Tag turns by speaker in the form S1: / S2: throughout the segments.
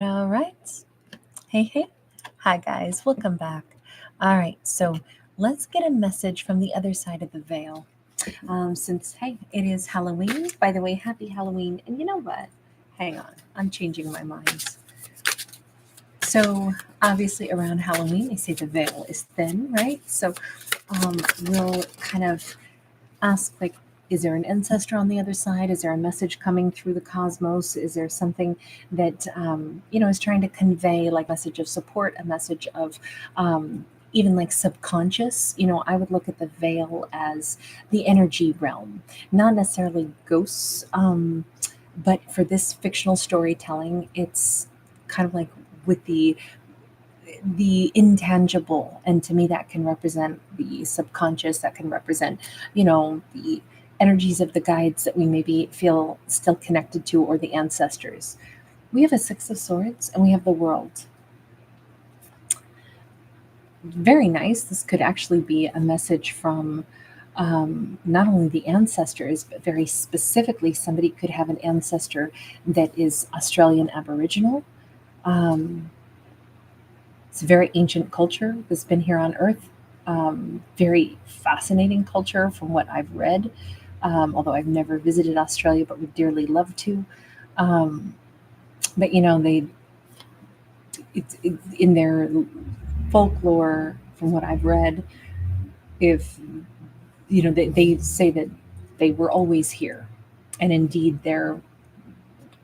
S1: All right. Hey, hey. Hi, guys. Welcome back. All right. So let's get a message from the other side of the veil. Since, hey, it is Halloween. By the way, happy Halloween. And you know what? Hang on. I'm changing my mind. So, obviously, around Halloween, they say the veil is thin, right? So, we'll kind of ask, like, is there an ancestor on the other side? Is there a message coming through the cosmos? Is there something that is trying to convey, like, a message of support, a message of even like subconscious? I would look at the veil as the energy realm, not necessarily ghosts, but for this fictional storytelling, it's kind of like with the intangible, and to me that can represent the subconscious, that can represent the energies of the guides that we maybe feel still connected to, or the ancestors. We have a Six of Swords and we have the World. Very nice. This could actually be a message from not only the ancestors, but very specifically somebody could have an ancestor that is Australian Aboriginal. um, It's a very ancient culture that's been here on Earth. Very fascinating culture from what I've read, although I've never visited Australia, but would dearly love to. Um, but in their folklore, from what I've read, if they say that they were always here, and indeed their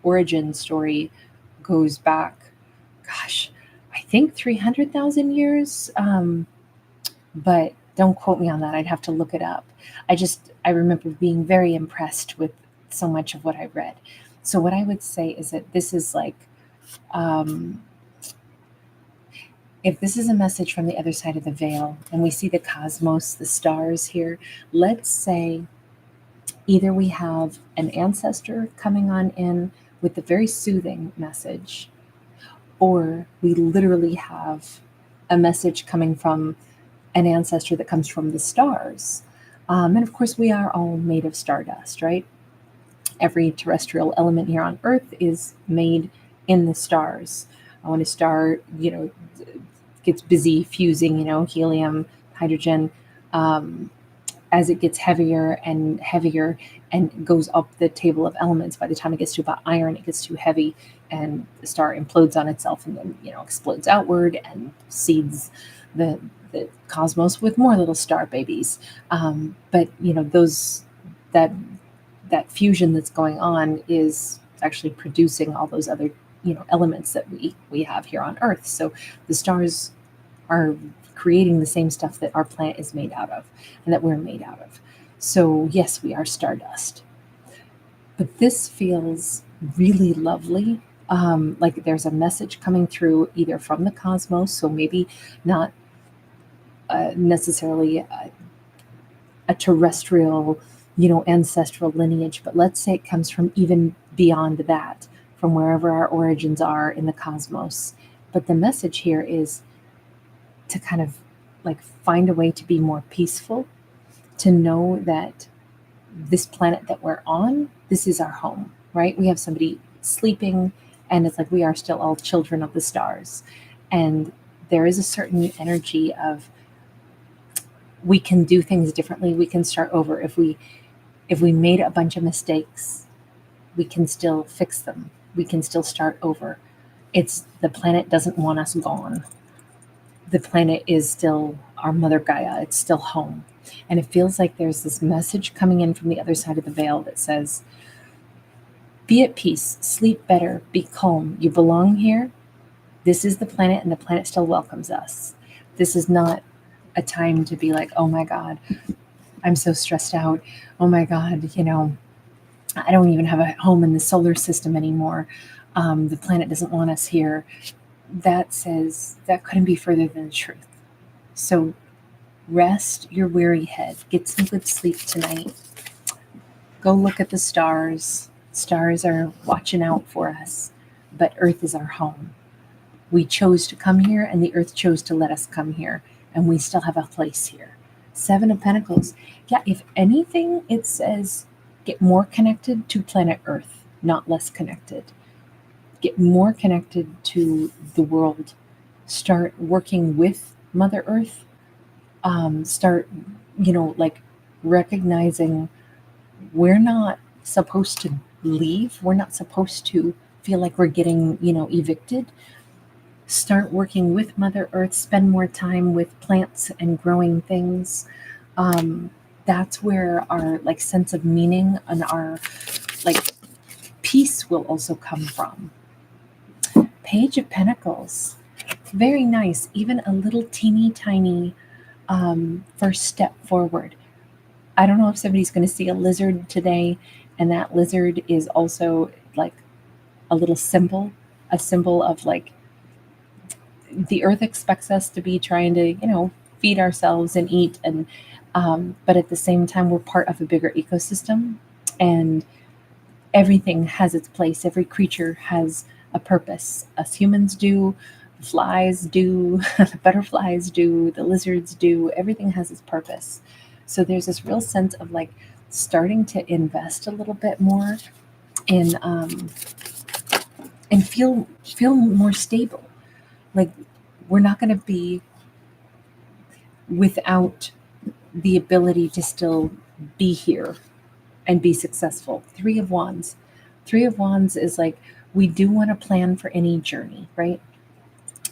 S1: origin story goes back, gosh, I think 300,000 years. But don't quote me on that. I'd have to look it up. I remember being very impressed with so much of what I read. So what I would say is that this is like, um, if this is a message from the other side of the veil, and we see the cosmos, the stars here, let's say either we have an ancestor coming on in with a very soothing message, or we literally have a message coming from an ancestor that comes from the stars. And of course, we are all made of stardust, right? Every terrestrial element here on Earth is made in the stars. When a star, gets busy fusing, helium, hydrogen, um, as it gets heavier and heavier and goes up the table of elements, by the time it gets to about iron, it gets too heavy, and the star implodes on itself, and then explodes outward and seeds the cosmos with more little star babies. But those that that fusion that's going on is actually producing all those other elements that we have here on Earth. So the stars are creating the same stuff that our planet is made out of, and that we're made out of. So yes, we are stardust. But this feels really lovely. Like there's a message coming through either from the cosmos, so maybe not necessarily a terrestrial, ancestral lineage, but let's say it comes from even beyond that, from wherever our origins are in the cosmos. But the message here is to kind of like find a way to be more peaceful, to know that this planet that we're on, this is our home, right? We have somebody sleeping, and it's like we are still all children of the stars. And there is a certain energy of, we can do things differently, we can start over. If we made a bunch of mistakes, we can still fix them, we can still start over. It's the planet doesn't want us gone. The planet is still our mother Gaia, it's still home. And it feels like there's this message coming in from the other side of the veil that says, be at peace, sleep better, be calm, you belong here. This is the planet, and the planet still welcomes us. This is not a time to be like, oh my God, I'm so stressed out. Oh my God, I don't even have a home in the solar system anymore. The planet doesn't want us here. That says that couldn't be further than the truth. So rest your weary head, get some good sleep tonight. Go look at the stars. Stars are watching out for us, but Earth is our home. We chose to come here, and the Earth chose to let us come here, and we still have a place here. Seven of Pentacles. Yeah, if anything, it says get more connected to planet Earth, not less connected. get more connected to the world, start working with Mother Earth, start, like recognizing we're not supposed to leave. We're not supposed to feel like we're getting, evicted. Start working with Mother Earth, spend more time with plants and growing things. That's where our like sense of meaning and our like peace will also come from. Page of Pentacles. Very nice. Even a little teeny tiny first step forward. I don't know if somebody's going to see a lizard today, and that lizard is also like a little symbol, a symbol of like the earth expects us to be trying to, feed ourselves and eat, and but at the same time, we're part of a bigger ecosystem, and everything has its place. Every creature has a purpose. Us humans do, the flies do, the butterflies do, the lizards do. Everything has its purpose. So there's this real sense of like starting to invest a little bit more in and feel more stable. Like we're not going to be without the ability to still be here and be successful. Three of Wands. Three of Wands is like we do want to plan for any journey, right?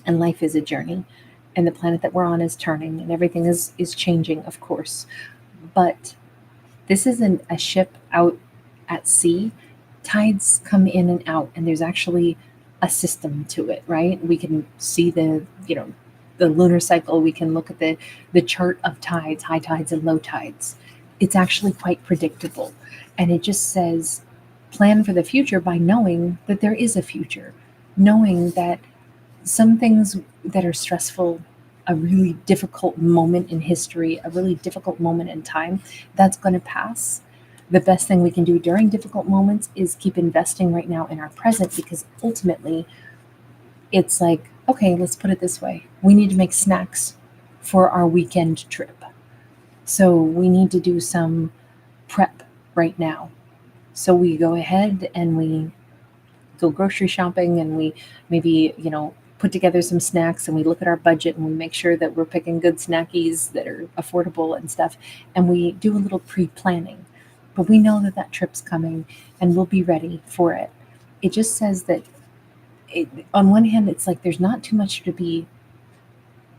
S1: And life is a journey, and the planet that we're on is turning, and everything is changing, of course. But this isn't a ship out at sea. Tides come in and out, and there's actually a system to it, right? We can see the lunar cycle. We can look at the chart of tides, high tides and low tides. It's actually quite predictable. And it just says plan for the future by knowing that there is a future, knowing that some things that are stressful, a really difficult moment in history, a really difficult moment in time, that's going to pass. The best thing we can do during difficult moments is keep investing right now in our present, because ultimately it's like, okay, let's put it this way. We need to make snacks for our weekend trip. So we need to do some prep right now. So we go ahead and we go grocery shopping, and we maybe, put together some snacks, and we look at our budget, and we make sure that we're picking good snackies that are affordable and stuff. And we do a little pre-planning, but we know that trip's coming and we'll be ready for it. It just says that on one hand, it's like there's not too much to be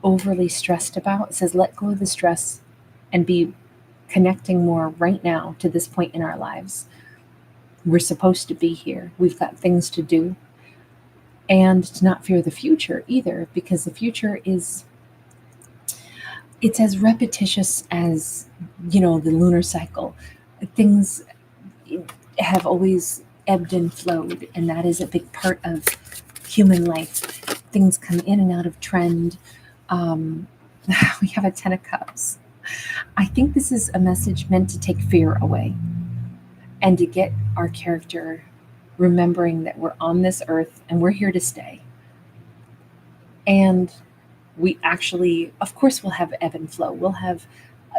S1: overly stressed about. It says let go of the stress and be connecting more right now to this point in our lives. We're supposed to be here. We've got things to do. And to not fear the future either, because the future it's as repetitious as, the lunar cycle. Things have always ebbed and flowed, and that is a big part of human life. Things come in and out of trend. We have a 10 of Cups. I think this is a message meant to take fear away and to get our character remembering that we're on this earth and we're here to stay. And we actually, of course, we'll have ebb and flow. We'll have,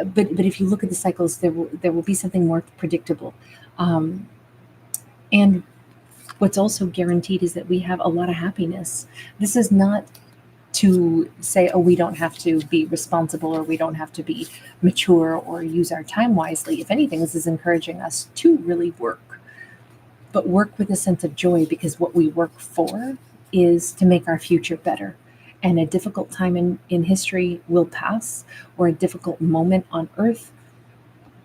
S1: but if you look at the cycles, there will be something more predictable. And what's also guaranteed is that we have a lot of happiness. This is not to say, oh, we don't have to be responsible, or we don't have to be mature or use our time wisely. If anything, this is encouraging us to really work. But work with a sense of joy, because what we work for is to make our future better. And a difficult time in history will pass, or a difficult moment on earth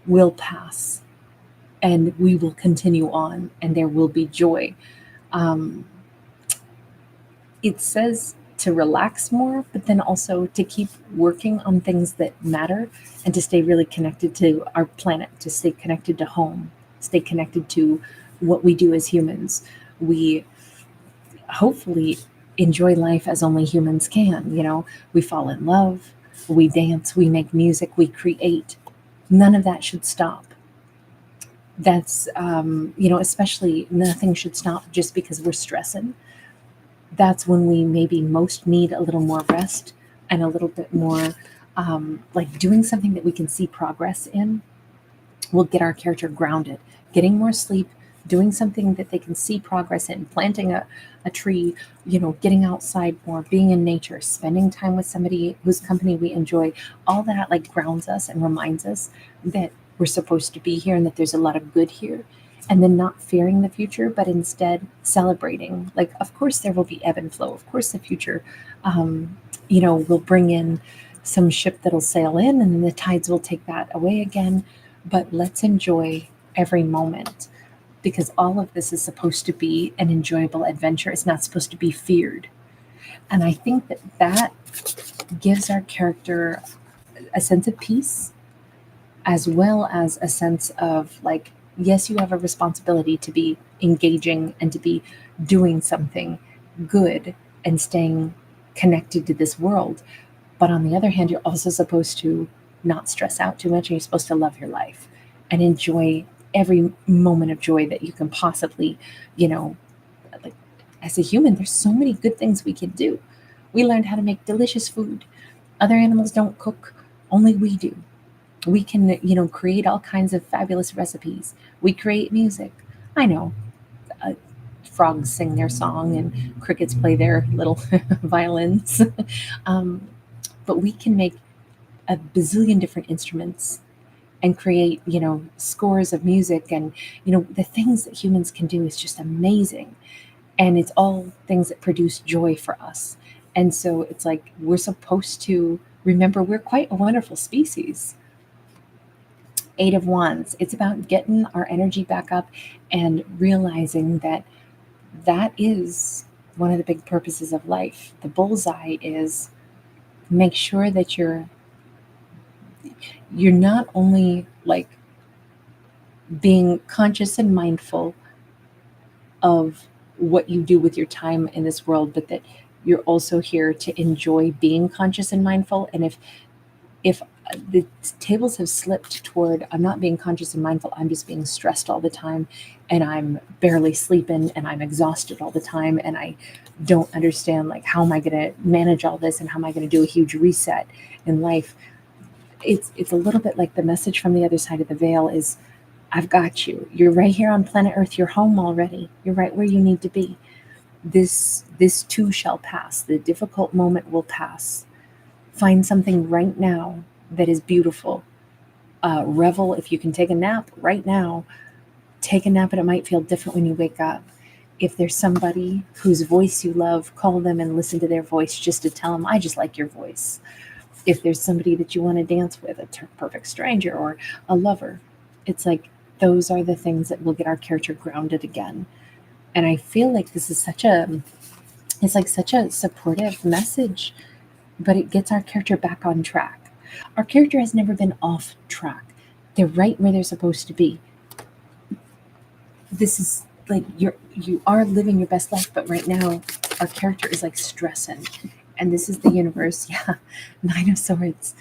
S1: will pass. And we will continue on, and there will be joy. It says to relax more, but then also to keep working on things that matter, and to stay really connected to our planet, to stay connected to home, stay connected to what we do as humans. We hopefully enjoy life as only humans can. We fall in love, we dance, we make music, we create. None of that should stop. That's, especially nothing should stop just because we're stressing. That's when we maybe most need a little more rest and a little bit more like doing something that we can see progress in will get our character grounded. Getting more sleep, doing something that they can see progress in, planting a tree, getting outside more, being in nature, spending time with somebody whose company we enjoy. All that like grounds us and reminds us that we're supposed to be here and that there's a lot of good here. And then not fearing the future, but instead celebrating. Like, of course, there will be ebb and flow. Of course, the future, will bring in some ship that'll sail in and then the tides will take that away again. But let's enjoy every moment because all of this is supposed to be an enjoyable adventure. It's not supposed to be feared. And I think that gives our character a sense of peace as well as a sense of like, yes, you have a responsibility to be engaging and to be doing something good and staying connected to this world. But on the other hand, you're also supposed to not stress out too much and you're supposed to love your life and enjoy every moment of joy that you can possibly, like as a human, there's so many good things we can do. We learned how to make delicious food. Other animals don't cook, only we do. We can, create all kinds of fabulous recipes. We create music. I know uh, frogs sing their song and crickets play their little violins. um, but we can make a bazillion different instruments and create, scores of music. And, the things that humans can do is just amazing. And it's all things that produce joy for us. And so it's like we're supposed to remember we're quite a wonderful species. Eight of Wands. It's about getting our energy back up and realizing that that is one of the big purposes of life. The bullseye is make sure that you're not only like being conscious and mindful of what you do with your time in this world, but that you're also here to enjoy being conscious and mindful. And if the tables have slipped toward I'm not being conscious and mindful, I'm just being stressed all the time and I'm barely sleeping and I'm exhausted all the time and I don't understand like how am I going to manage all this and how am I going to do a huge reset in life. It's a little bit like the message from the other side of the veil is I've got you. You're right here on planet Earth. You're home already. You're right where you need to be. This too shall pass. The difficult moment will pass. Find something right now that is beautiful. Revel if you can take a nap right now. Take a nap and it might feel different when you wake up. If there's somebody whose voice you love, call them and listen to their voice just to tell them, I just like your voice. If there's somebody that you want to dance with, a perfect stranger or a lover, it's like those are the things that will get our character grounded again. And I feel like this is it's like such a supportive message, but it gets our character back on track. Our character has never been off track. They're right where they're supposed to be. This is like you are living your best life, but right now our character is like stressing. And this is the universe, yeah, Nine of Swords.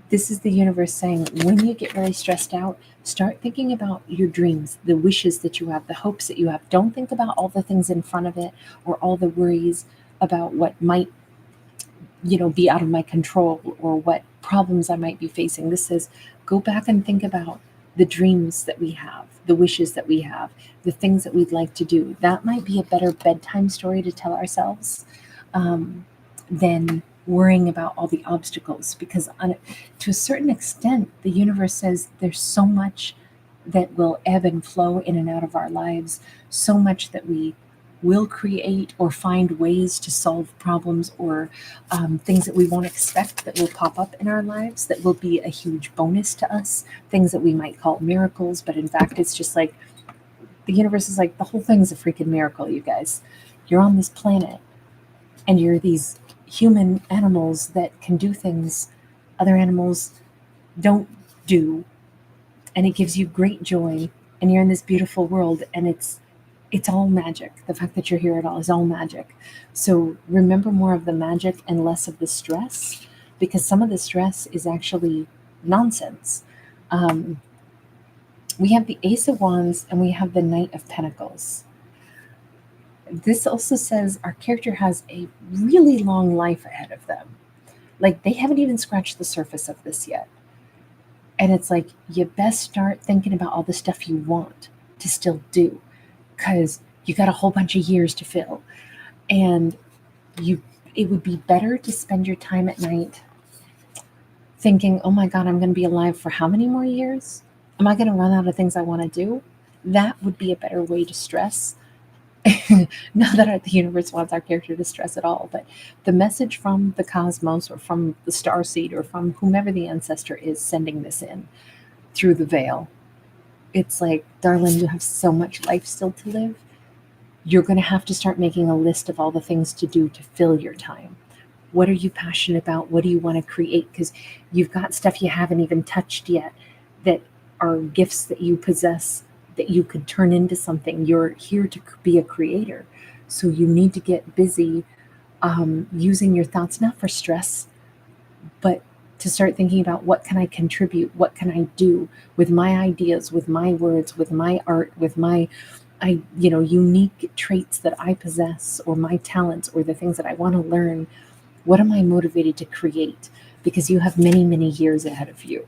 S1: This is the universe saying, when you get really stressed out, start thinking about your dreams, the wishes that you have, the hopes that you have. Don't think about all the things in front of it or all the worries about what might, be out of my control or what problems I might be facing. This says, go back and think about the dreams that we have, the wishes that we have, the things that we'd like to do. That might be a better bedtime story to tell ourselves than worrying about all the obstacles, because to a certain extent the universe says there's so much that will ebb and flow in and out of our lives, so much that we will create or find ways to solve problems or things that we won't expect that will pop up in our lives that will be a huge bonus to us, things that we might call miracles, but in fact it's just like the universe is like the whole thing's a freaking miracle. You guys, you're on this planet and you're these human animals that can do things other animals don't do, and it gives you great joy, and you're in this beautiful world, and it's all magic. The fact that you're here at all is all magic. So remember more of the magic and less of the stress, because some of the stress is actually nonsense. We have the Ace of Wands and we have the Knight of Pentacles. This also says our character has a really long life ahead of them. Like they haven't even scratched the surface of this yet. And it's like, you best start thinking about all the stuff you want to still do. because you got a whole bunch of years to fill. And it would be better to spend your time at night thinking, oh my God, I'm going to be alive for how many more years? Am I going to run out of things I want to do? That would be a better way to stress. Not that the universe wants our character to stress at all, but the message from the cosmos or from the star seed or from whomever the ancestor is sending this in through the veil, it's like, darling, you have so much life still to live. You're going to have to start making a list of all the things to do to fill your time. What are you passionate about? What do you want to create? Because you've got stuff you haven't even touched yet that are gifts that you possess that you could turn into something. You're here to be a creator. So you need to get busy using your thoughts, not for stress, but to start thinking about what can I contribute? What can I do with my ideas, with my words, with my art, with my unique traits that I possess, or my talents, or the things that I want to learn. What am I motivated to create? Because you have many, many years ahead of you.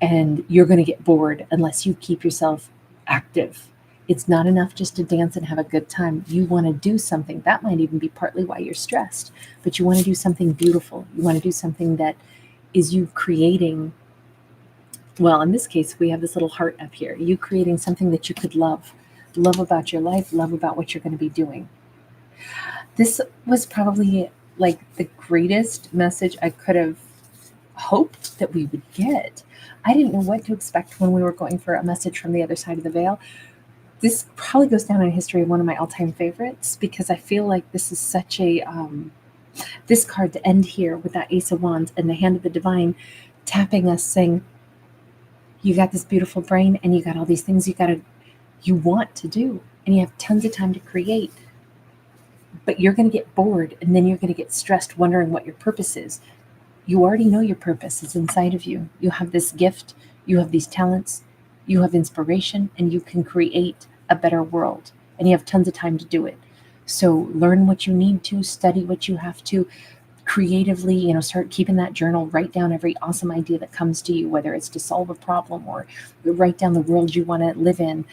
S1: And you're going to get bored unless you keep yourself active. It's not enough just to dance and have a good time. You want to do something. That might even be partly why you're stressed. But you want to do something beautiful. You want to do something that is you creating. Well, in this case, we have this little heart up here. You creating something that you could love. Love about your life. Love about what you're going to be doing. This was probably like the greatest message I could have hoped that we would get. I didn't know what to expect when we were going for a message from the other side of the veil. This probably goes down in history, one of my all-time favorites, because I feel like this is such a this card to end here with that Ace of Wands and the Hand of the Divine tapping us, saying, you got this beautiful brain and you got all these things you want to do, and you have tons of time to create, but you're going to get bored, and then you're going to get stressed wondering what your purpose is. You already know your purpose is inside of you. You have this gift, you have these talents, you have inspiration, and you can create a better world, and you have tons of time to do it. So learn what you need to, study what you have to, creatively, start keeping that journal, write down every awesome idea that comes to you, whether it's to solve a problem or write down the world you want to live in,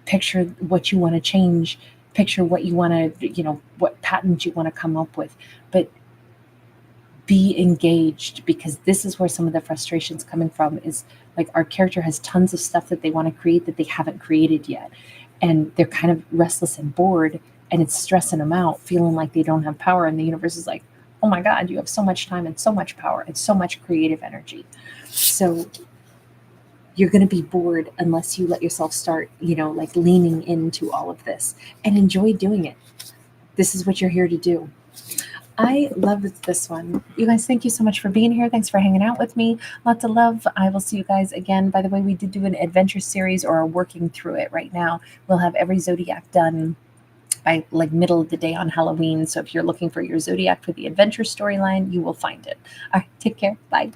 S1: picture what you want to change, picture what you want to, what patterns you want to come up with, but be engaged, because this is where some of the frustration's coming from. Is like, our character has tons of stuff that they want to create that they haven't created yet, and they're kind of restless and bored, and it's stressing them out, feeling like they don't have power, and the universe is like, oh my God, you have so much time and so much power and so much creative energy. So you're going to be bored unless you let yourself start, like leaning into all of this and enjoy doing it. This is what you're here to do. I love this one. You guys, thank you so much for being here. Thanks for hanging out with me. Lots of love. I will see you guys again. By the way, we did do an adventure series, or are working through it right now. We'll have every zodiac done by like middle of the day on Halloween. So if you're looking for your zodiac for the adventure storyline, you will find it. All right, take care. Bye.